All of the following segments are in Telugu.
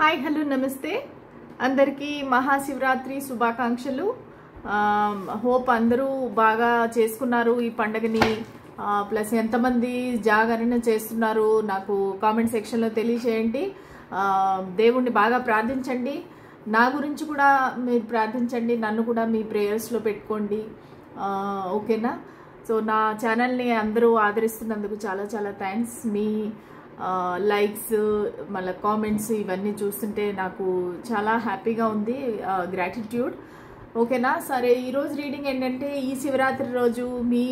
హాయ్ హలో నమస్తే అందరికీ మహాశివరాత్రి శుభాకాంక్షలు. హోప్ అందరూ బాగా చేసుకున్నారు ఈ పండుగని. ప్లస్ ఎంతమంది జాగరణ చేస్తున్నారు నాకు కామెంట్ సెక్షన్లో తెలియచేయండి. దేవుణ్ణి బాగా ప్రార్థించండి. నా గురించి కూడా మీరు ప్రార్థించండి, నన్ను కూడా మీ ప్రేయర్స్లో పెట్టుకోండి. ఓకేనా? సో నా ఛానల్ని అందరూ ఆదరిస్తున్నందుకు చాలా చాలా థ్యాంక్స్. మీ లైక్స్ మళ్ళీ కామెంట్స్ ఇవన్నీ చూస్తుంటే నాకు చాలా హ్యాపీగా ఉంది. గ్రాటిట్యూడ్. ఓకేనా? సరే, ఈరోజు రీడింగ్ ఏంటంటే ఈ శివరాత్రి రోజు మీ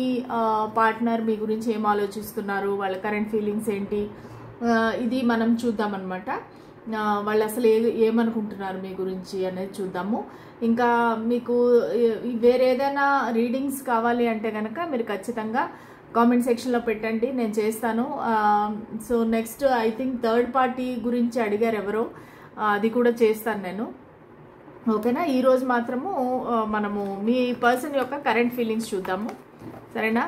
పార్ట్నర్ మీ గురించి ఏం ఆలోచిస్తున్నారు, వాళ్ళ కరెంట్ ఫీలింగ్స్ ఏంటి, ఇది మనం చూద్దామన్నమాట. వాళ్ళు అసలు ఏమనుకుంటున్నారు మీ గురించి అనేది చూద్దాము. ఇంకా మీకు వేరే ఏదైనా రీడింగ్స్ కావాలి అంటే కనుక మీరు ఖచ్చితంగా కామెంట్ సెక్షన్లో పెట్టండి, నేను చేస్తాను. So next I think third party గురించి అడిగారు ఎవరో, అది కూడా చేస్తాను నేను. ఓకేనా? ఈరోజు మాత్రము మనము మీ పర్సన్ యొక్క కరెంట్ ఫీలింగ్స్ చూద్దాము. సరేనా?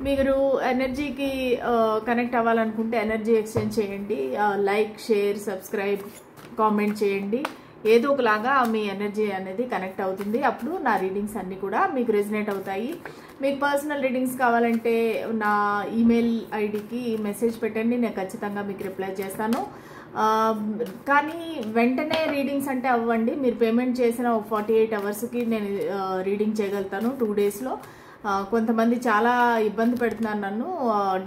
మీరు ఎనర్జీకి కనెక్ట్ అవ్వాలనుకుంటే ఎనర్జీ ఎక్స్చేంజ్ చేయండి. లైక్, షేర్, సబ్స్క్రైబ్, కామెంట్ చేయండి. ఏదో ఒకలాగా మీ ఎనర్జీ అనేది కనెక్ట్ అవుతుంది. అప్పుడు నా రీడింగ్స్ అన్నీ కూడా మీకు రెజినేట్ అవుతాయి. మీకు పర్సనల్ రీడింగ్స్ కావాలంటే నా ఈమెయిల్ ఐడికి మెసేజ్ పెట్టండి, నేను ఖచ్చితంగా మీకు రిప్లై చేస్తాను. కానీ వెంటనే రీడింగ్స్ అంటే అవ్వండి. మీరు పేమెంట్ చేసిన 48 అవర్స్కి నేను రీడింగ్ చేయగలుగుతాను, 2 డేస్లో. కొంతమంది చాలా ఇబ్బంది పెడుతున్నారు నన్ను.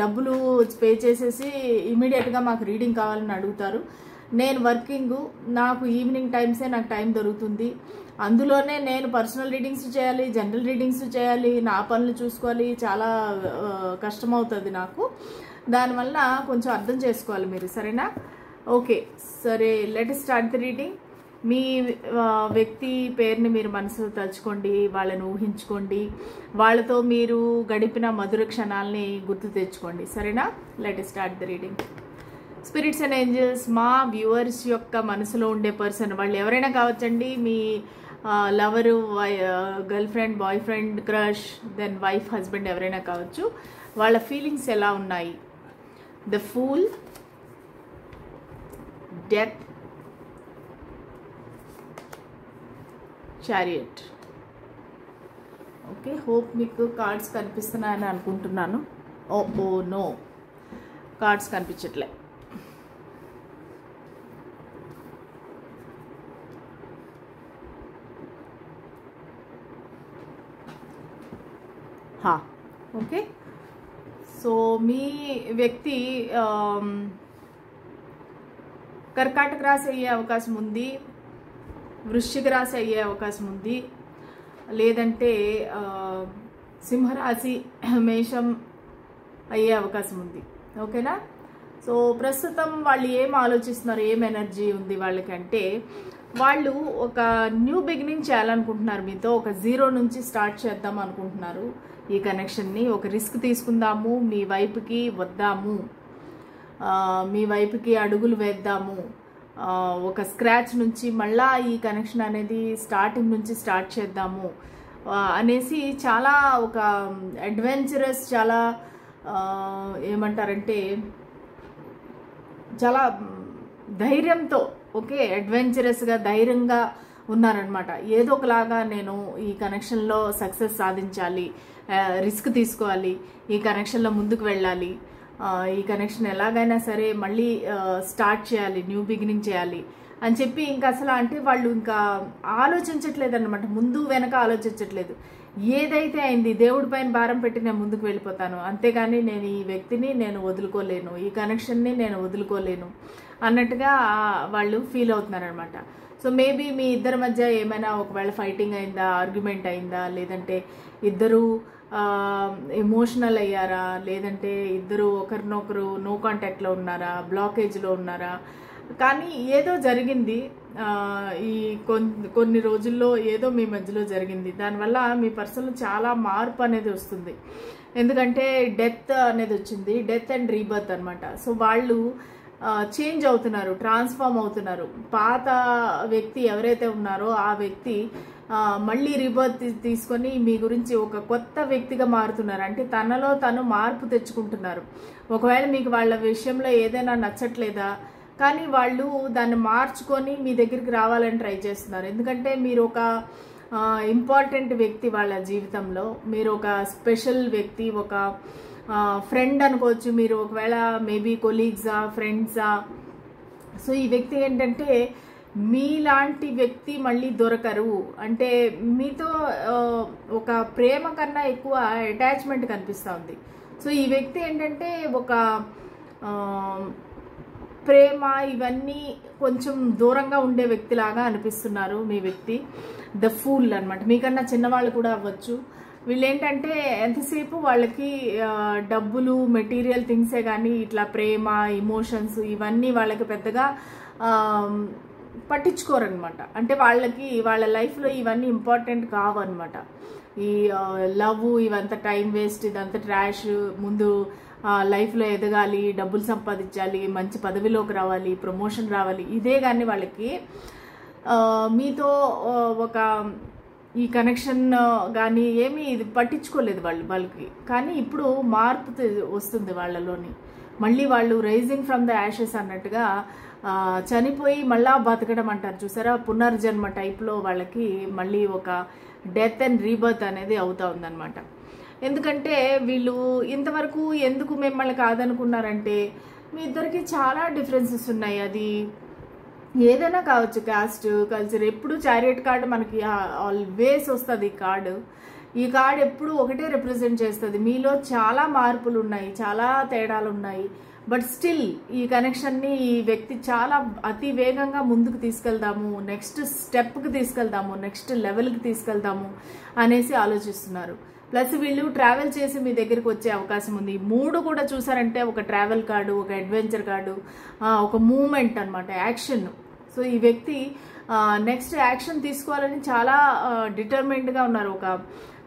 డబ్బులు పే చేసేసి ఇమీడియట్గా మాకు రీడింగ్ కావాలని అడుగుతారు. నేను వర్కింగ్, నాకు ఈవినింగ్ టైమ్సే నాకు టైం దొరుకుతుంది. అందులోనే నేను పర్సనల్ రీడింగ్స్ చేయాలి, జనరల్ రీడింగ్స్ చేయాలి, నా పనులు చూసుకోవాలి. చాలా కష్టమవుతుంది నాకు. దానివల్ల కొంచెం అర్థం చేసుకోవాలి మీరు. సరేనా? ఓకే, సరే, లెట్ స్టార్ట్ ది రీడింగ్. మీ వ్యక్తి పేరుని మీరు మనసులో తలుచుకోండి, వాళ్ళని ఊహించుకోండి, వాళ్ళతో మీరు గడిపిన మధుర క్షణాలని గుర్తు తెచ్చుకోండి. సరేనా? Let start the reading. Spirits and angels, మా వ్యూవర్స్ యొక్క మనసులో ఉండే పర్సన్, వాళ్ళు ఎవరైనా కావచ్చండి. మీ lover, girlfriend, boyfriend, crush, then wife, husband, ఎవరైనా కావచ్చు. వాళ్ళ ఫీలింగ్స్ ఎలా ఉన్నాయి? The fool, death, chariot. Okay, hope మీకు కార్డ్స్ కనిపిస్తున్నాయని అనుకుంటున్నాను. ఓ నో, కార్డ్స్ కనిపించట్లే. ఓకే, సో మీ వ్యక్తి కర్కాటక రాశి అయ్యే అవకాశం ఉంది, వృశ్చిక రాశి అయ్యే అవకాశం ఉంది, లేదంటే సింహరాశి, మేషం అయ్యే అవకాశం ఉంది. ఓకేనా? సో ప్రస్తుతం వాళ్ళు ఏం ఆలోచిస్తున్నారు, ఏం ఎనర్జీ ఉంది వాళ్ళకంటే, వాళ్ళు ఒక న్యూ బిగినింగ్ చేయాలనుకుంటున్నారు మీతో. ఒక జీరో నుంచి స్టార్ట్ చేద్దాం అనుకుంటున్నారు ఈ కనెక్షన్ని. ఒక రిస్క్ తీసుకుందాము, మీ వైపుకి వద్దాము, మీ వైపుకి అడుగులు వేద్దాము, ఒక స్క్రాచ్ నుంచి మళ్ళా ఈ కనెక్షన్ అనేది స్టార్టింగ్ నుంచి స్టార్ట్ చేద్దాము అనేసి చాలా ఒక అడ్వెంచరస్, చాలా ఏమంటారంటే చాలా ధైర్యంతో, ఓకే, అడ్వెంచరస్గా ధైర్యంగా ఉన్నారనమాట. ఏదో ఒకలాగా నేను ఈ కనెక్షన్లో సక్సెస్ సాధించాలి, రిస్క్ తీసుకోవాలి, ఈ కనెక్షన్లో ముందుకు వెళ్ళాలి, ఈ కనెక్షన్ ఎలాగైనా సరే మళ్ళీ స్టార్ట్ చేయాలి, న్యూ బిగినింగ్ చేయాలి అని చెప్పి ఇంకా అసలు అంటే వాళ్ళు ఇంకా ఆలోచించట్లేదు అనమాట. ముందు వెనక ఆలోచించట్లేదు. ఏదైతే అయింది, దేవుడి పైన భారం పెట్టి నేను ముందుకు వెళ్ళిపోతాను, అంతేగాని నేను ఈ వ్యక్తిని నేను వదులుకోలేను, ఈ కనెక్షన్ని నేను వదులుకోలేను అన్నట్టుగా వాళ్ళు ఫీల్ అవుతున్నారనమాట. సో మేబీ మీ ఇద్దరి మధ్య ఏమైనా ఒకవేళ ఫైటింగ్ అయిందా, ఆర్గ్యుమెంట్ అయిందా, లేదంటే ఇద్దరు ఎమోషనల్ అయ్యారా, లేదంటే ఇద్దరు ఒకరినొకరు నో కాంటాక్ట్లో ఉన్నారా, బ్లాకేజ్లో ఉన్నారా, కానీ ఏదో జరిగింది. ఈ కొన్ని రోజుల్లో ఏదో మీ మధ్యలో జరిగింది. దానివల్ల మీ పర్సన్లో చాలా మార్పు అనేది వస్తుంది. ఎందుకంటే డెత్ అనేది వచ్చింది, డెత్ అండ్ రీబర్త్ అనమాట. సో వాళ్ళు చేంజ్ అవుతున్నారు, ట్రాన్స్ఫార్మ్ అవుతున్నారు. పాత వ్యక్తి ఎవరైతే ఉన్నారో ఆ వ్యక్తి మళ్ళీ రిబర్త్ తీసుకొని మీ గురించి ఒక కొత్త వ్యక్తిగా మారుతున్నారు. అంటే తనలో తను మార్పు తెచ్చుకుంటున్నారు. ఒకవేళ మీకు వాళ్ళ విషయంలో ఏదైనా నచ్చట్లేదా, కానీ వాళ్ళు దాన్ని మార్చుకొని మీ దగ్గరికి రావాలని ట్రై చేస్తున్నారు. ఎందుకంటే మీరు ఒక ఇంపార్టెంట్ వ్యక్తి వాళ్ళ జీవితంలో, మీరు ఒక స్పెషల్ వ్యక్తి, ఒక ఫ్రెండ్ అనుకోవచ్చు మీరు, ఒకవేళ మేబీ కొలీగ్సా ఫ్రెండ్సా. సో ఈ వ్యక్తి ఏంటంటే మీలాంటి వ్యక్తి మళ్ళీ దొరకరు, అంటే మీతో ఒక ప్రేమ కన్నా ఎక్కువ అటాచ్మెంట్ కనిపిస్తూ ఉంది. సో ఈ వ్యక్తి ఏంటంటే ఒక ప్రేమ ఇవన్నీ కొంచెం దూరంగా ఉండే వ్యక్తిలాగా అనిపిస్తున్నారు మీ వ్యక్తి. ద ఫూల్ అనమాట, మీకన్నా చిన్నవాళ్ళు కూడా అవ్వచ్చు. వీళ్ళు ఏంటంటే ఎంతసేపు వాళ్ళకి డబ్బులు మెటీరియల్ థింగ్సే కానీ ఇట్లా ప్రేమ ఇమోషన్స్ ఇవన్నీ వాళ్ళకి పెద్దగా పట్టించుకోరనమాట. అంటే వాళ్ళకి వాళ్ళ లైఫ్లో ఇవన్నీ ఇంపార్టెంట్ కావన్నమాట. ఈ లవ్ ఇవంతా టైం వేస్ట్, ఇదంతా ట్రాష్. ముందు లైఫ్లో ఎదగాలి, డబ్బులు సంపాదించాలి, మంచి పదవిలోకి రావాలి, ప్రమోషన్ రావాలి, ఇదే కానీ వాళ్ళకి మీతో ఒక ఈ కనెక్షన్ కానీ ఏమీ ఇది పట్టించుకోలేదు వాళ్ళకి. కానీ ఇప్పుడు మార్పు వస్తుంది వాళ్ళలోని. మళ్ళీ వాళ్ళు రైజింగ్ ఫ్రమ్ ద యాషెస్ అన్నట్టుగా చనిపోయి మళ్ళా బతకడం అంటారు చూసారా, పునర్జన్మ టైప్లో వాళ్ళకి మళ్ళీ ఒక డెత్ అండ్ రీబర్త్ అనేది అవుతా ఉందన్నమాట. ఎందుకంటే వీళ్ళు ఇంతవరకు ఎందుకు మిమ్మల్ని కాదనుకున్నారంటే మీ ఇద్దరికి చాలా డిఫరెన్సెస్ ఉన్నాయి. అది ఏదైనా కావచ్చు, కాస్ట్ కల్చర్. ఎప్పుడు చారియట్ కార్డు మనకి ఆల్వేస్ వస్తుంది. ఈ కార్డు ఎప్పుడు ఒకటే రిప్రజెంట్ చేస్తుంది. మీలో చాలా మార్పులు ఉన్నాయి, చాలా తేడాలు ఉన్నాయి. బట్ స్టిల్ ఈ కనెక్షన్ని ఈ వ్యక్తి చాలా అతి వేగంగా ముందుకు తీసుకెళ్దాము, నెక్స్ట్ స్టెప్కి తీసుకెళ్దాము, నెక్స్ట్ లెవెల్కి తీసుకెళ్దాము అనేసి ఆలోచిస్తున్నారు. ప్లస్ వీళ్ళు ట్రావెల్ చేసి మీ దగ్గరికి వచ్చే అవకాశం ఉంది. 3 కూడా చూసారంటే ఒక ట్రావెల్ కార్డు, ఒక అడ్వెంచర్ కార్డు, ఒక మూమెంట్ అనమాట, యాక్షన్. సో ఈ వ్యక్తి నెక్స్ట్ యాక్షన్ తీసుకోవాలని చాలా డిటర్మైన్డ్గా ఉన్నారు. ఒక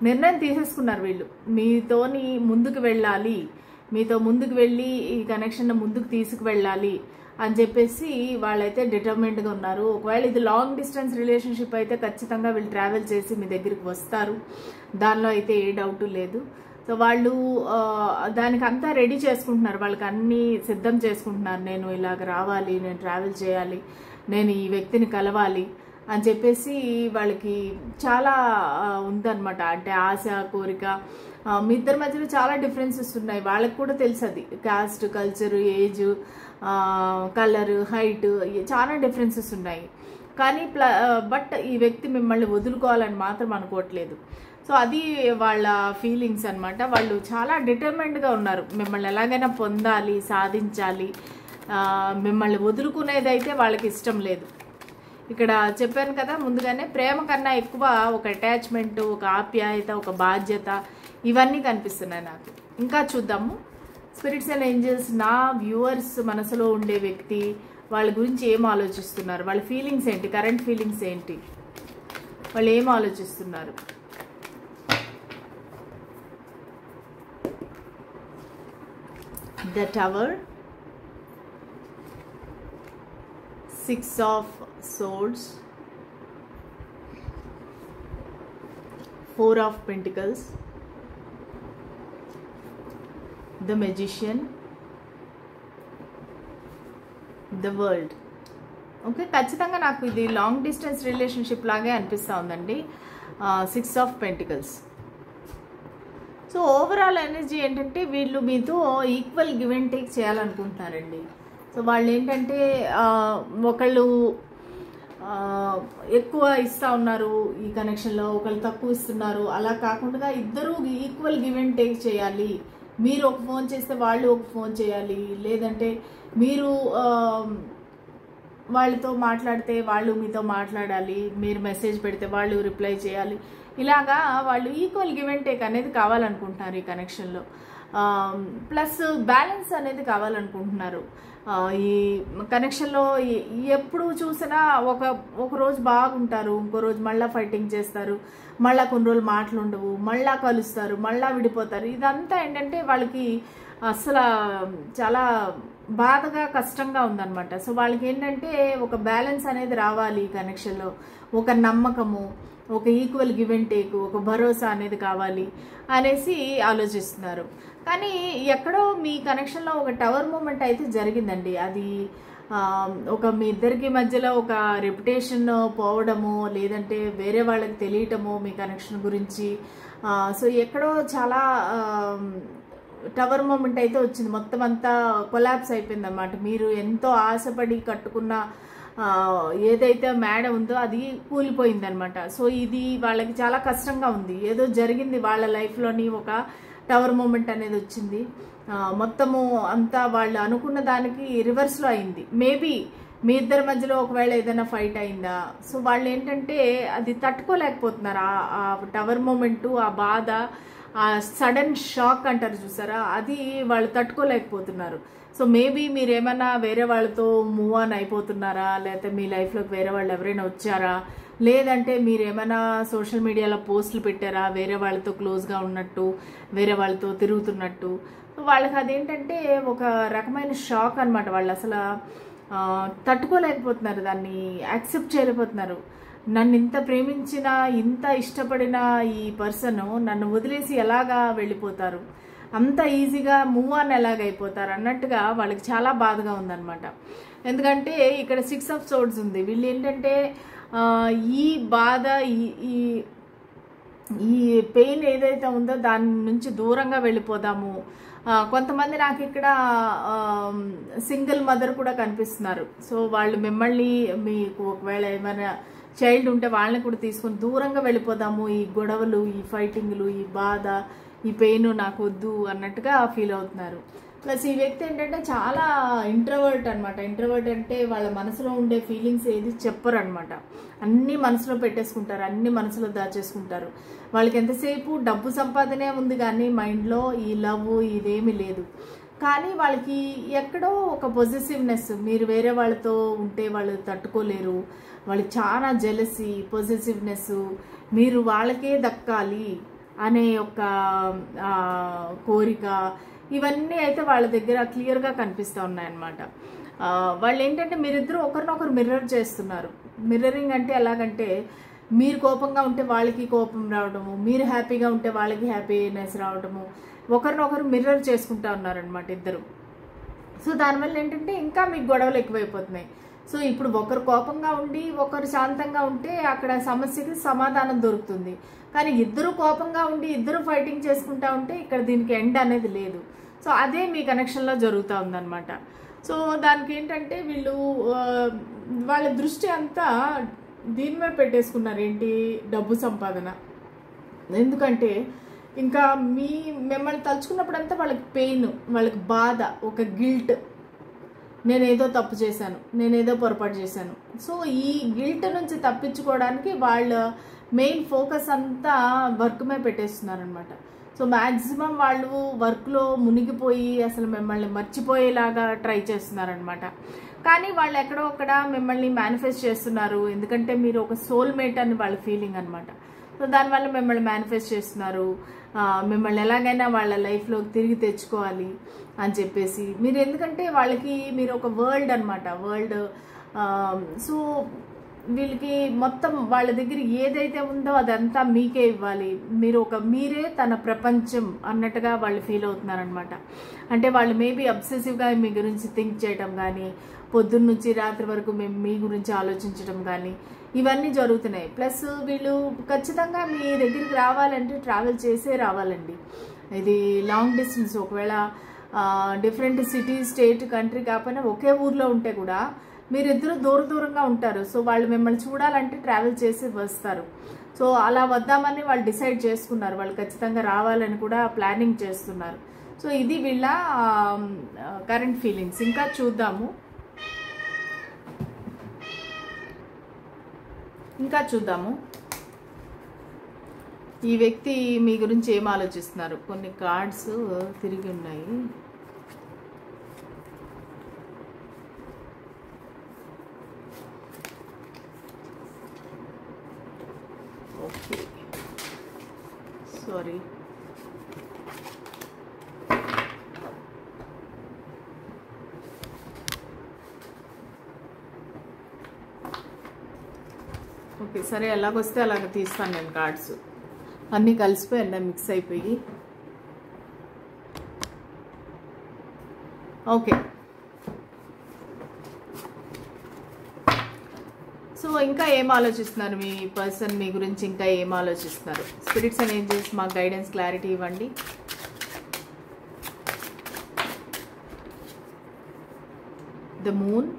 నిర్ణయం తీసేసుకున్నారు వీళ్ళు. మీతోని ముందుకు వెళ్ళాలి, మీతో ముందుకు వెళ్ళి ఈ కనెక్షన్ ముందుకు తీసుకువెళ్ళాలి అని చెప్పేసి వాళ్ళైతే డిటర్మైన్డ్గా ఉన్నారు. ఒకవేళ ఇది లాంగ్ డిస్టెన్స్ రిలేషన్షిప్ అయితే ఖచ్చితంగా వీళ్ళు ట్రావెల్ చేసి మీ దగ్గరికి వస్తారు, దానిలో అయితే ఏ డౌట్ లేదు. సో వాళ్ళు దానికి అంతా రెడీ చేసుకుంటున్నారు, వాళ్ళకి అన్నీ సిద్ధం చేసుకుంటున్నారు. నేను ఇలాగ రావాలి, నేను ట్రావెల్ చేయాలి, నేను ఈ వ్యక్తిని కలవాలి అని చెప్పేసి వాళ్ళకి చాలా ఉందన్నమాట. అంటే ఆశ, కోరిక. మీ ఇద్దరి మధ్యలో చాలా డిఫరెన్సెస్ ఉన్నాయి. వాళ్ళకి కూడా తెలుసు అది. Cost, culture, age, colour, height చాలా డిఫరెన్సెస్ ఉన్నాయి. కానీ బట్ ఈ వ్యక్తి మిమ్మల్ని వదులుకోవాలని మాత్రం అనుకోవట్లేదు. సో అది వాళ్ళ ఫీలింగ్స్ అనమాట. వాళ్ళు చాలా డిటర్మైన్డ్గా ఉన్నారు, మిమ్మల్ని ఎలాగైనా పొందాలి, సాధించాలి. మిమ్మల్ని వదులుకునేదైతే వాళ్ళకి ఇష్టం లేదు. ఇక్కడ చెప్పాను కదా ముందుగానే, ప్రేమ కన్నా ఎక్కువ ఒక అటాచ్మెంట్, ఒక ఆప్యాయత, ఒక బాధ్యత ఇవన్నీ కనిపిస్తున్నాయి నాకు. ఇంకా చూద్దాము స్పిరిట్స్ అండ్ ఏంజల్స్ నా వ్యూవర్స్ మనసులో ఉండే వ్యక్తి వాళ్ళ గురించి ఏం ఆలోచిస్తున్నారు, వాళ్ళ ఫీలింగ్స్ ఏంటి, కరెంట్ ఫీలింగ్స్ ఏంటి, వాళ్ళు ఏం ఆలోచిస్తున్నారు. The tower, 6 of swords, 4 of pentacles, the magician, the world. Okay, ఖచ్చితంగా నాకు ఇది లాంగ్ డిస్టెన్స్ రిలేషన్షిప్ లాగే అనిపిస్తూ ఉందండి. 6 of pentacles. So overall energy ఏంటంటే వీళ్ళు మీతో ఈక్వల్ గివ్ అండ్ టేక్ చేయాలనుకుంటున్నారండి. సో వాళ్ళు ఏంటంటే ఒకళ్ళు ఎక్కువ ఇస్తూ ఉన్నారు ఈ కనెక్షన్లో, ఒకళ్ళు తక్కువ ఇస్తున్నారు. అలా కాకుండా ఇద్దరు ఈక్వల్ గివ్ అండ్ టేక్ చేయాలి. మీరు ఒక ఫోన్ చేస్తే వాళ్ళు ఒక ఫోన్ చేయాలి, లేదంటే మీరు వాళ్ళతో మాట్లాడితే వాళ్ళు మీతో మాట్లాడాలి, మీరు మెసేజ్ పెడితే వాళ్ళు రిప్లై చేయాలి. ఇలాగా వాళ్ళు ఈక్వల్ గివ్ అండ్ టేక్ అనేది కావాలనుకుంటున్నారు ఈ కనెక్షన్లో. ప్లస్ బ్యాలెన్స్ అనేది కావాలనుకుంటున్నారు ఈ కనెక్షన్లో. ఎప్పుడు చూసినా ఒక రోజు బాగుంటారు, ఇంకో రోజు మళ్ళీ ఫైటింగ్ చేస్తారు, మళ్ళీ కొన్ని రోజులు మాటలు ఉండవు, మళ్ళీ కలుస్తారు, మళ్ళీ విడిపోతారు. ఇదంతా ఏంటంటే వాళ్ళకి అసలు చాలా బాధగా కష్టంగా ఉందన్నమాట. సో వాళ్ళకి ఏంటంటే ఒక బ్యాలెన్స్ అనేది రావాలి ఈ కనెక్షన్లో, ఒక నమ్మకము, ఒక ఈక్వల్ గివ్ అండ్ టేక్, ఒక భరోసా అనేది కావాలి అనేసి ఆలోచిస్తున్నారు. కానీ ఎక్కడో మీ కనెక్షన్లో ఒక టవర్ మూమెంట్ అయితే జరిగిందండి. అది ఒక మీ ఇద్దరికి మధ్యలో ఒక రెప్యుటేషన్ పోవడము, లేదంటే వేరే వాళ్ళకి తెలియటము మీ కనెక్షన్ గురించి. సో ఎక్కడో చాలా టవర్ మూమెంట్ అయితే వచ్చింది. మొత్తం అంతా కొలాప్స్ అయిపోయింది అన్నమాట. మీరు ఎంతో ఆశపడి కట్టుకున్న ఏదైతే మేడ ఉందో అది కూలిపోయింది అనమాట. సో ఇది వాళ్ళకి చాలా కష్టంగా ఉంది. ఏదో జరిగింది వాళ్ళ లైఫ్లోని, ఒక టవర్ మూమెంట్ అనేది వచ్చింది. మొత్తము అంతా వాళ్ళు అనుకున్న దానికి రివర్స్లో అయింది. మేబీ మీ ఇద్దరి మధ్యలో ఒకవేళ ఏదైనా ఫైట్ అయిందా, సో వాళ్ళు ఏంటంటే అది తట్టుకోలేకపోతున్నారు. ఆ టవర్ మూమెంటు, ఆ బాధ, ఆ సడన్ షాక్ అంటారు చూసారా, అది వాళ్ళు తట్టుకోలేకపోతున్నారు. సో మేబీ మీరేమన్నా వేరే వాళ్ళతో మూవ్ ఆన్ అయిపోతున్నారా, లేకపోతే మీ లైఫ్లోకి వేరే వాళ్ళు ఎవరైనా వచ్చారా, లేదంటే మీరేమైనా సోషల్ మీడియాలో పోస్టులు పెట్టారా వేరే వాళ్ళతో క్లోజ్గా ఉన్నట్టు, వేరే వాళ్ళతో తిరుగుతున్నట్టు. వాళ్ళకి అదేంటంటే ఒక రకమైన షాక్ అనమాట. వాళ్ళు అసలు తట్టుకోలేకపోతున్నారు, దాన్ని యాక్సెప్ట్ చేయలేకపోతున్నారు. నన్ను ఇంత ప్రేమించిన, ఇంత ఇష్టపడిన ఈ పర్సన్ నన్ను వదిలేసి ఎలాగా వెళ్ళిపోతారు, అంత ఈజీగా మూవ్ ఆన్ ఎలాగైపోతారు అన్నట్టుగా వాళ్ళకి చాలా బాధగా ఉందన్నమాట. ఎందుకంటే ఇక్కడ 6 of Swords ఉంది. వీళ్ళు ఏంటంటే ఈ బాధ, ఈ పెయిన్ ఏదైతే ఉందో దాని నుంచి దూరంగా వెళ్ళిపోదాము. కొంతమంది నాకు ఇక్కడ సింగిల్ మదర్ కూడా కనిపిస్తున్నారు. సో వాళ్ళు మిమ్మల్ని, మీకు ఒకవేళ ఏమైనా చైల్డ్ ఉంటే వాళ్ళని కూడా తీసుకొని దూరంగా వెళ్ళిపోదాము, ఈ గొడవలు, ఈ ఫైటింగ్లు, ఈ బాధ, ఈ పెయిన్ నాకు వద్దు అన్నట్టుగా ఫీల్ అవుతున్నారు. ప్లస్ ఈ వ్యక్తి ఏంటంటే చాలా ఇంట్రోవర్ట్ అనమాట. ఇంట్రోవర్ట్ అంటే వాళ్ళ మనసులో ఉండే ఫీలింగ్స్ ఏది చెప్పరు అనమాట. అన్నీ మనసులో పెట్టేసుకుంటారు, అన్ని మనసులో దాచేసుకుంటారు. వాళ్ళకి ఎంతసేపు డబ్బు సంపాదనే ఉంది కానీ మైండ్లో ఈ లవ్ ఇదేమీ లేదు. కానీ వాళ్ళకి ఎక్కడో ఒక పొజెసివ్నెస్, మీరు వేరే వాళ్ళతో ఉంటే వాళ్ళు తట్టుకోలేరు, వాళ్ళకి చాలా జెలసీ, పొజెసివ్నెస్, మీరు వాళ్ళకే దక్కాలి అనే ఒక కోరిక, ఇవన్నీ అయితే వాళ్ళ దగ్గర క్లియర్గా కనిపిస్తూ ఉన్నాయన్నమాట. వాళ్ళు ఏంటంటే మీరిద్దరూ ఒకరినొకరు మిర్రర్ చేస్తున్నారు. మిర్రరింగ్ అంటే ఎలాగంటే, మీరు కోపంగా ఉంటే వాళ్ళకి కోపం రావడము, మీరు హ్యాపీగా ఉంటే వాళ్ళకి హ్యాపీనెస్ రావడము, ఒకరినొకరు మిర్రర్ చేసుకుంటా ఉన్నారనమాట ఇద్దరు. సో దానివల్ల ఏంటంటే ఇంకా మీకు గొడవలు ఎక్కువైపోతున్నాయి. సో ఇప్పుడు ఒకరు కోపంగా ఉండి ఒకరు శాంతంగా ఉంటే అక్కడ సమస్యకి సమాధానం దొరుకుతుంది. కానీ ఇద్దరు కోపంగా ఉండి ఇద్దరు ఫైటింగ్ చేసుకుంటా ఉంటే ఇక్కడ దీనికి ఎండ్ అనేది లేదు. సో అదే మీ కనెక్షన్లో జరుగుతూ ఉందన్నమాట. సో దానికి ఏంటంటే వీళ్ళు వాళ్ళ దృష్టి అంతా దీని మీద పెట్టేసుకున్నారు, ఏంటి, డబ్బు సంపాదన. ఎందుకంటే ఇంకా మిమ్మల్ని తలుచుకున్నప్పుడంతా వాళ్ళకి పెయిన్, వాళ్ళకి బాధ, ఒక గిల్ట్, నేనేదో తప్పు చేశాను, నేనేదో పొరపాటు చేశాను. సో ఈ గిల్ట్ నుంచి తప్పించుకోవడానికి వాళ్ళ మెయిన్ ఫోకస్ అంతా వర్క్ మీద పెట్టేస్తున్నారనమాట. సో మ్యాక్సిమం వాళ్ళు వర్క్లో మునిగిపోయి అసలు మిమ్మల్ని మర్చిపోయేలాగా ట్రై చేస్తున్నారనమాట. కానీ వాళ్ళు ఎక్కడో అక్కడ మిమ్మల్ని మేనిఫెస్ట్ చేస్తున్నారు, ఎందుకంటే మీరు ఒక సోల్మేట్ అని వాళ్ళ ఫీలింగ్ అనమాట. సో దానివల్ల మిమ్మల్ని మేనిఫెస్ట్ చేస్తున్నారు, మిమ్మల్ని ఎలాగైనా వాళ్ళ లైఫ్లోకి తిరిగి తెచ్చుకోవాలి అని చెప్పేసి. మీరు ఎందుకంటే వాళ్ళకి మీరు ఒక వరల్డ్ అనమాట, వరల్డ్. సో వీళ్ళకి మొత్తం వాళ్ళ దగ్గర ఏదైతే ఉందో అదంతా మీకే ఇవ్వాలి, మీరే తన ప్రపంచం అన్నట్టుగా వాళ్ళు ఫీల్ అవుతున్నారనమాట. అంటే వాళ్ళు మేబీ అబ్సెసివ్గా మీ గురించి థింక్ చేయడం కానీ, పొద్దున్న నుంచి రాత్రి వరకు మేము మీ గురించి ఆలోచించడం కానీ, ఇవన్నీ జరుగుతున్నాయి. ప్లస్ వీళ్ళు ఖచ్చితంగా మీ దగ్గరికి రావాలంటే ట్రావెల్ చేసే రావాలండి. ఇది లాంగ్ డిస్టెన్స్, ఒకవేళ డిఫరెంట్ సిటీ, స్టేట్, కంట్రీ కాకపోయినా ఒకే ఊర్లో ఉంటే కూడా మీరిద్దరూ దూరంగా ఉంటారు. సో వాళ్ళు మిమ్మల్ని చూడాలంటే ట్రావెల్ చేసి వస్తారు. సో అలా వద్దామని వాళ్ళు డిసైడ్ చేసుకున్నారు, వాళ్ళు ఖచ్చితంగా రావాలని కూడా ప్లానింగ్ చేస్తున్నారు. సో ఇది వీళ్ళ కరెంట్ ఫీలింగ్స్. ఇంకా చూద్దాము ఈ వ్యక్తి మీ గురించి ఏం ఆలోచిస్తున్నారు. కొన్ని కార్డ్స్ తిరిగి ఉన్నాయి. Okay, sorry. ఓకే, సరే, ఎలాగొస్తే అలాగ తీస్తాను నేను కార్డ్స్. అన్నీ కలిసిపోయి అన్నీ మిక్స్ అయిపోయి. ఓకే, సో ఇంకా ఏం ఆలోచిస్తున్నారు మీ పర్సన్ మీ గురించి, ఇంకా ఏం ఆలోచిస్తున్నారు? స్పిరిట్స్ అండ్ ఏంజెల్స్ మాకు గైడెన్స్ క్లారిటీ ఇవ్వండి. The moon,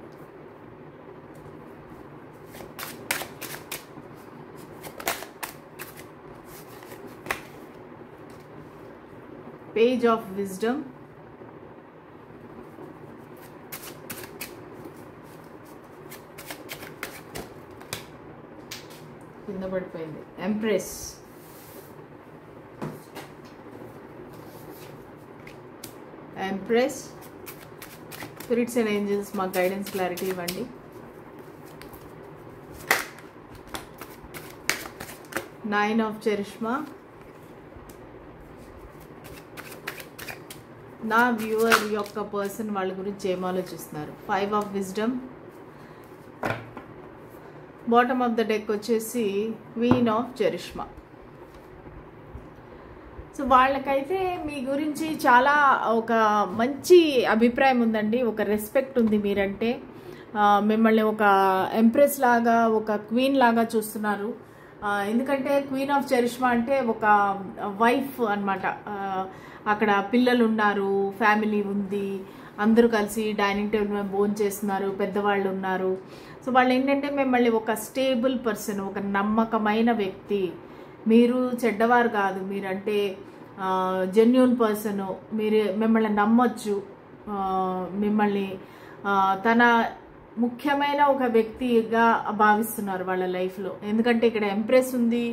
page of wisdom, కింద పడిపోయింది, ఎంప్రెస్, స్పిరిట్స్ అండ్ ఏంజెల్స్ మాకు గైడెన్స్ క్లారిటీ ఇవ్వండి. నైన్ ఆఫ్ చరిష్మా, నా వ్యూవర్ యొక్క పర్సన్ వాళ్ళ గురించి ఏం ఆలోచిస్తున్నారు? Five of wisdom, bottom of the deck వచ్చేసి క్వీన్ ఆఫ్ చరిష్మా. సో వాళ్ళకైతే మీ గురించి చాలా ఒక మంచి అభిప్రాయం ఉందండి, ఒక రెస్పెక్ట్ ఉంది. మీరంటే మిమ్మల్ని ఒక ఎంప్రెస్ లాగా, ఒక క్వీన్ లాగా చూస్తున్నారు. ఎందుకంటే క్వీన్ ఆఫ్ చరిష్మా అంటే ఒక వైఫ్ అన్నమాట. అక్కడ పిల్లలు ఉన్నారు, ఫ్యామిలీ ఉంది, అందరూ కలిసి డైనింగ్ టేబుల్ మీద భోజనం చేస్తున్నారు, పెద్దవాళ్ళు ఉన్నారు. సో వాళ్ళు ఏంటంటే మిమ్మల్ని ఒక స్టేబుల్ పర్సన్, ఒక నమ్మకమైన వ్యక్తి, మీరు చెడ్డవారు కాదు, మీరంటే జెన్యూన్ పర్సన్, మిమ్మల్ని నమ్మొచ్చు, మిమ్మల్ని తన ముఖ్యమైన ఒక వ్యక్తిగా భావిస్తున్నారు వాళ్ళ లైఫ్లో. ఎందుకంటే ఇక్కడ ఎంప్రెస్ ఉంది,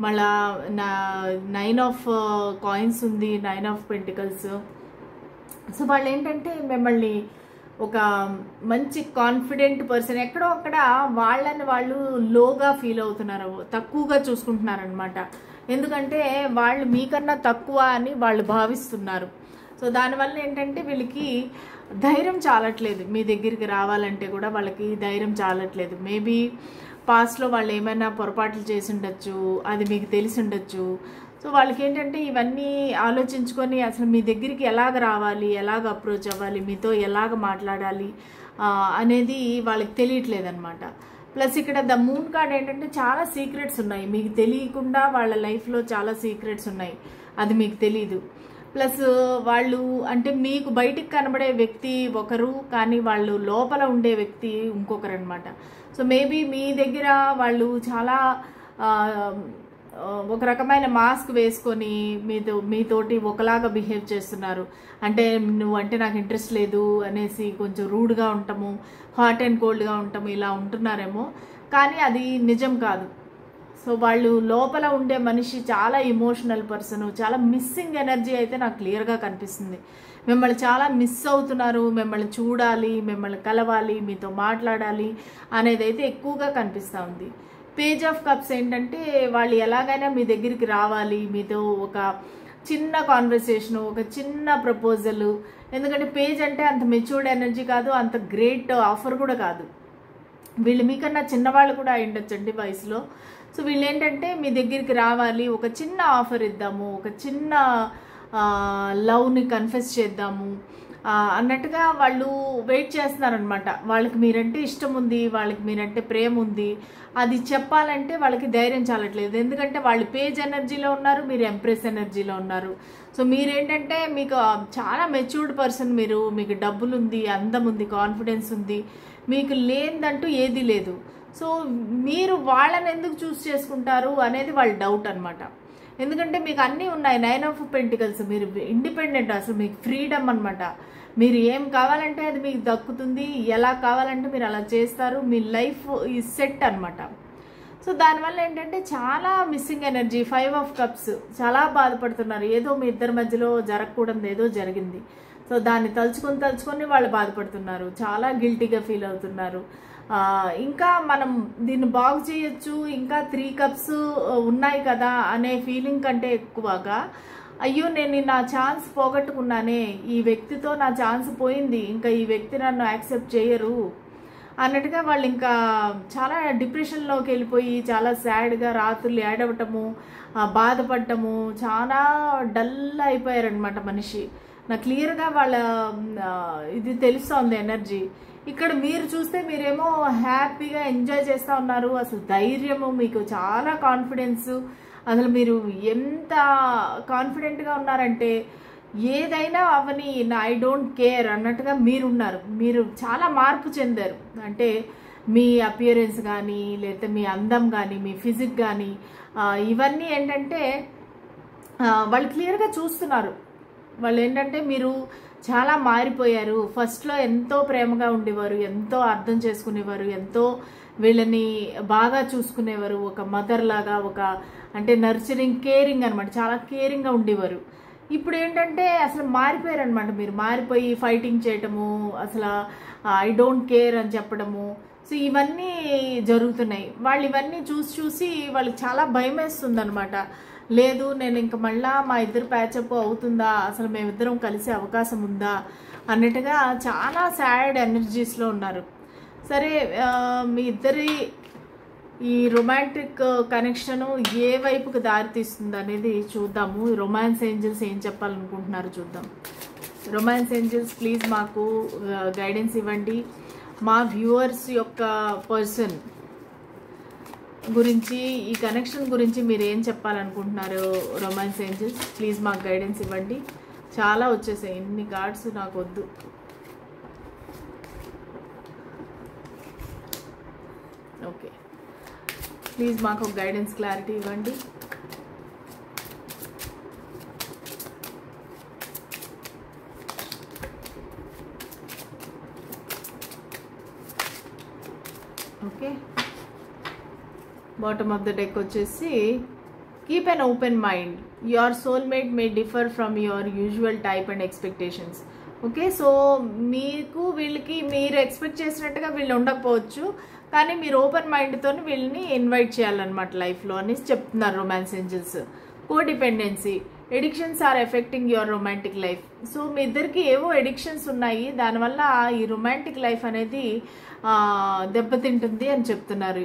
మళ్ళా నైన్ ఆఫ్ కాయిన్స్ ఉంది, నైన్ ఆఫ్ పెంటికల్స్. సో వాళ్ళు ఏంటంటే మిమ్మల్ని ఒక మంచి కాన్ఫిడెంట్ పర్సన్, ఎక్కడో అక్కడ వాళ్ళని వాళ్ళు లోగా ఫీల్ అవుతున్నారు, తక్కువగా చూసుకుంటున్నారు అనమాట. ఎందుకంటే వాళ్ళు మీకన్నా తక్కువ అని వాళ్ళు భావిస్తున్నారు. సో దానివల్ల ఏంటంటే వీళ్ళకి ధైర్యం చాలట్లేదు, మీ దగ్గరికి రావాలంటే కూడా వాళ్ళకి ధైర్యం చాలట్లేదు. మేబీ పాస్ట్లో వాళ్ళు ఏమైనా పొరపాట్లు చేసి ఉండొచ్చు, అది మీకు తెలిసి ఉండొచ్చు. సో వాళ్ళకి ఏంటంటే ఇవన్నీ ఆలోచించుకొని అసలు మీ దగ్గరికి ఎలాగ రావాలి, ఎలాగ అప్రోచ్ అవ్వాలి, మీతో ఎలాగ మాట్లాడాలి అనేది వాళ్ళకి తెలియట్లేదు అనమాట. ప్లస్ ఇక్కడ ద మూన్ కార్డ్ ఏంటంటే చాలా సీక్రెట్స్ ఉన్నాయి, మీకు తెలియకుండా వాళ్ళ లైఫ్లో చాలా సీక్రెట్స్ ఉన్నాయి, అది మీకు తెలీదు. ప్లస్ వాళ్ళు అంటే మీకు బయటికి కనబడే వ్యక్తి ఒకరు, కానీ వాళ్ళు లోపల ఉండే వ్యక్తి ఇంకొకరు అనమాట. సో మేబీ మీ దగ్గర వాళ్ళు చాలా ఒక రకమైన మాస్క్ వేసుకొని మీతోటి ఒకలాగా బిహేవ్ చేస్తున్నారు. అంటే నువ్వు అంటే నాకు ఇంట్రెస్ట్ లేదు అనేసి కొంచెం రూడ్గా ఉంటాము, హాట్ అండ్ కోల్డ్గా ఉంటాము, ఇలా ఉంటున్నారేమో, కానీ అది నిజం కాదు. సో వాళ్ళు లోపల ఉండే మనిషి చాలా ఇమోషనల్ పర్సన్, చాలా మిస్సింగ్ ఎనర్జీ అయితే నాకు క్లియర్గా కనిపిస్తుంది. మిమ్మల్ని చాలా మిస్ అవుతున్నారు, మిమ్మల్ని చూడాలి, మిమ్మల్ని కలవాలి, మీతో మాట్లాడాలి అనేది అయితే ఎక్కువగా కనిపిస్తూ ఉంది. పేజ్ ఆఫ్ కప్స్ ఏంటంటే వాళ్ళు ఎలాగైనా మీ దగ్గరికి రావాలి, మీతో ఒక చిన్న కాన్వర్సేషన్, ఒక చిన్న ప్రపోజల్. ఎందుకంటే పేజ్ అంటే అంత మెచ్యూర్డ్ ఎనర్జీ కాదు, అంత గ్రేట్ ఆఫర్ కూడా కాదు. వీళ్ళు మీకన్నా చిన్నవాళ్ళు కూడా అయ్యుండొచ్చండి వయసులో. సో వీళ్ళు ఏంటంటే మీ దగ్గరికి రావాలి, ఒక చిన్న ఆఫర్ ఇద్దాము, ఒక చిన్న లవ్ని కన్ఫెస్ చేద్దాము అన్నట్టుగా వాళ్ళు వెయిట్ చేస్తున్నారనమాట. వాళ్ళకి మీరంటే ఇష్టం ఉంది, వాళ్ళకి మీరంటే ప్రేమ ఉంది, అది చెప్పాలంటే వాళ్ళకి ధైర్యం చాలట్లేదు. ఎందుకంటే వాళ్ళు పేజ్ ఎనర్జీలో ఉన్నారు, మీరు ఎంప్రెస్ ఎనర్జీలో ఉన్నారు. సో మీరేంటంటే మీకు చాలా మెచ్యూర్డ్ పర్సన్, మీకు డబ్బులు ఉంది, అందం ఉంది, కాన్ఫిడెన్స్ ఉంది, మీకు లేదంటూ ఏది లేదు. సో మీరు వాళ్ళని ఎందుకు చూస్ చేసుకుంటారు అనేది వాళ్ళ డౌట్ అనమాట. ఎందుకంటే మీకు అన్నీ ఉన్నాయి, నైన్ ఆఫ్ పెంటికల్స్, మీరు ఇండిపెండెంట్, అసలు మీకు ఫ్రీడమ్ అనమాట. మీరు ఏం కావాలంటే అది మీకు దక్కుతుంది, ఎలా కావాలంటే మీరు అలా చేస్తారు, మీ లైఫ్ ఈ సెట్ అనమాట. సో దానివల్ల ఏంటంటే చాలా missing energy. Five of cups, చాలా బాధపడుతున్నారు, ఏదో మీ ఇద్దరి మధ్యలో జరగకూడదు ఏదో జరిగింది. సో దాన్ని తలుచుకొని వాళ్ళు బాధపడుతున్నారు, చాలా గిల్టీగా ఫీల్ అవుతున్నారు. ఇంకా మనం దీన్ని బాగు చేయొచ్చు, ఇంకా 3 కప్స్ ఉన్నాయి కదా అనే ఫీలింగ్ కంటే ఎక్కువగా అయ్యో నేను నా ఛాన్స్ పోగొట్టుకున్నానే, ఈ వ్యక్తితో నా ఛాన్స్ పోయింది, ఇంకా ఈ వ్యక్తి నన్ను యాక్సెప్ట్ చేయరు అన్నట్టుగా వాళ్ళు ఇంకా చాలా డిప్రెషన్లోకి వెళ్ళిపోయి చాలా సాడ్గా రాత్రులు ఏడవటము, బాధపడటము, చాలా డల్ అయిపోయారనమాట మనిషి. నాకు క్లియర్గా వాళ్ళ ఇది తెలుస్తోంది ఎనర్జీ. ఇక్కడ మీరు చూస్తే మీరేమో హ్యాపీగా ఎంజాయ్ చేస్తూ ఉన్నారు. అసలు ధైర్యము, మీకు చాలా కాన్ఫిడెన్స్, అసలు మీరు ఎంత కాన్ఫిడెంట్గా ఉన్నారంటే ఏదైనా అవని ఐ డోంట్ కేర్ అన్నట్టుగా మీరున్నారు. మీరు చాలా మార్పు చెందారు. అంటే మీ అపియరెన్స్ కానీ, లేకపోతే మీ అందం కానీ, మీ ఫిజిక్ కానీ, ఇవన్నీ ఏంటంటే వాళ్ళు క్లియర్గా చూస్తున్నారు. వాళ్ళు ఏంటంటే మీరు చాలా మారిపోయారు. ఫస్ట్లో ఎంతో ప్రేమగా ఉండేవారు, ఎంతో అర్థం చేసుకునేవారు, ఎంతో వీళ్ళని బాగా చూసుకునేవారు, ఒక మదర్ లాగా, ఒక అంటే నర్చరింగ్, కేరింగ్ అనమాట, చాలా కేరింగ్గా ఉండేవారు. ఇప్పుడు ఏంటంటే అసలు మారిపోయారు అనమాట. మీరు మారిపోయి ఫైటింగ్ చేయటము, అసలు ఐ డోంట్ కేర్ అని చెప్పడము, సో ఇవన్నీ జరుగుతున్నాయి. వాళ్ళు ఇవన్నీ చూసి వాళ్ళకి చాలా భయం వేస్తుంది అనమాట. లేదు నేను ఇంక మళ్ళా మా ఇద్దరు ప్యాచప్ అవుతుందా, అసలు మేమిద్దరం కలిసే అవకాశం ఉందా అన్నట్టుగా చాలా సాడ్ ఎనర్జీస్లో ఉన్నారు. సరే, మీ ఇద్దరి ఈ రొమాంటిక్ కనెక్షను ఏ వైపుకి దారితీస్తుంది అనేది చూద్దాము. రొమాన్స్ ఏంజల్స్ ఏం చెప్పాలనుకుంటున్నారు చూద్దాం. రొమాన్స్ ఏంజల్స్ ప్లీజ్ మాకు గైడెన్స్ ఇవ్వండి. మా వ్యూవర్స్ యొక్క పర్సన్ గురించి, ఈ కనెక్షన్ గురించి మీరు ఏం చెప్పాలనుకుంటున్నారు రొమాన్స్ ఏంజల్స్, ప్లీజ్ మాకు గైడెన్స్ ఇవ్వండి. చాలా వచ్చేసాయి, ఇన్ని కార్డ్స్ నాకు వద్దు. ఓకే, ప్లీజ్ మాకు ఒక గైడెన్స్, క్లారిటీ ఇవ్వండి. Okay, bottom of the deck వచ్చేసి keep an open mind, your soulmate may differ from your usual type and expectations. Okay, so మీకు వీళ్ళకి మీరు ఎక్స్పెక్ట్ చేసినట్టుగా వీళ్ళు ఉండకపోవచ్చు, కానీ మీరు ఓపెన్ మైండ్తో వీళ్ళని ఇన్వైట్ చేయాలన్నమాట లైఫ్లో అని చెప్తున్నారు romance angels. Codependency, addictions are affecting your romantic life. So మీ ఇద్దరికి ఏవో ఎడిక్షన్స్ ఉన్నాయి, దానివల్ల ఈ రొమాంటిక్ లైఫ్ అనేది దెబ్బతింటుంది అని చెప్తున్నారు.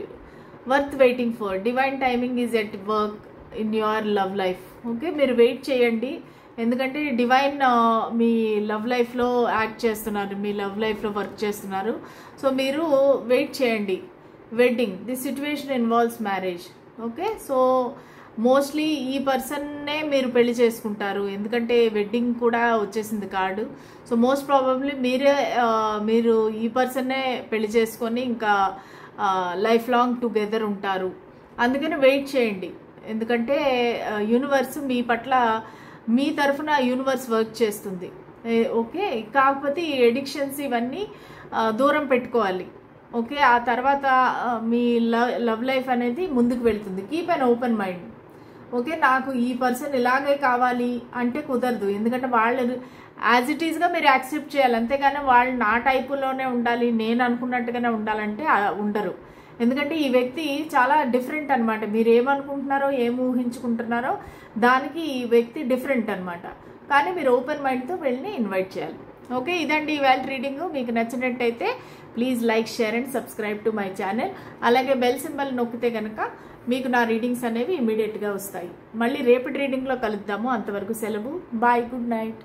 Worth waiting for, divine timing is at work in your love life. Okay, మీరు వెయిట్ చేయండి, ఎందుకంటే డివైన్ మీ లవ్ లైఫ్లో యాక్ట్ చేస్తున్నారు, మీ లవ్ లైఫ్లో వర్క్ చేస్తున్నారు. సో మీరు వెయిట్ చేయండి. Wedding, this situation involves marriage. Okay, so mostly ఈ పర్సన్నే మీరు పెళ్లి చేసుకుంటారు, ఎందుకంటే వెడ్డింగ్ కూడా వచ్చేసింది కార్డు. సో మోస్ట్ ప్రాబబ్లీ మీరు ఈ పర్సన్నే పెళ్లి చేసుకొని ఇంకా లైఫ్ లాంగ్ టుగెదర్ ఉంటారు. అందుకని వెయిట్ చేయండి, ఎందుకంటే యూనివర్స్ మీ పట్ల, మీ తరఫున యూనివర్స్ వర్క్ చేస్తుంది. ఓకే, కాకపోతే ఈ ఎడిక్షన్స్ ఇవన్నీ దూరం పెట్టుకోవాలి. ఓకే, ఆ తర్వాత మీ లవ్ లైఫ్ అనేది ముందుకు వెళ్తుంది. Keep an open mind. Okay, నాకు ఈ పర్సన్ ఇలాగే కావాలి అంటే కుదరదు, ఎందుకంటే వాళ్ళు యాజ్ ఇట్ ఈస్గా మీరు యాక్సెప్ట్ చేయాలి, అంతేగాని వాళ్ళు నా టైపులోనే ఉండాలి, నేను అనుకున్నట్టుగానే ఉండాలంటే ఉండరు. ఎందుకంటే ఈ వ్యక్తి చాలా డిఫరెంట్ అనమాట. మీరు ఏమనుకుంటున్నారో, ఏం ఊహించుకుంటున్నారో దానికి ఈ వ్యక్తి డిఫరెంట్ అనమాట. కానీ మీరు ఓపెన్ మైండ్తో వెళ్ళి ఇన్వైట్ చేయాలి. ఓకే, ఇదండి ఇవాళ రీడింగ్. మీకు నచ్చినట్టయితే please like, share and subscribe to my channel. అలాగే బెల్ సింబల్ నొక్కితే కనుక మీకు నా రీడింగ్స్ అనేవి ఇమీడియట్గా వస్తాయి. మళ్ళీ రేపటి రీడింగ్లో కలుద్దాము. అంతవరకు సెలవు. Bye, good night.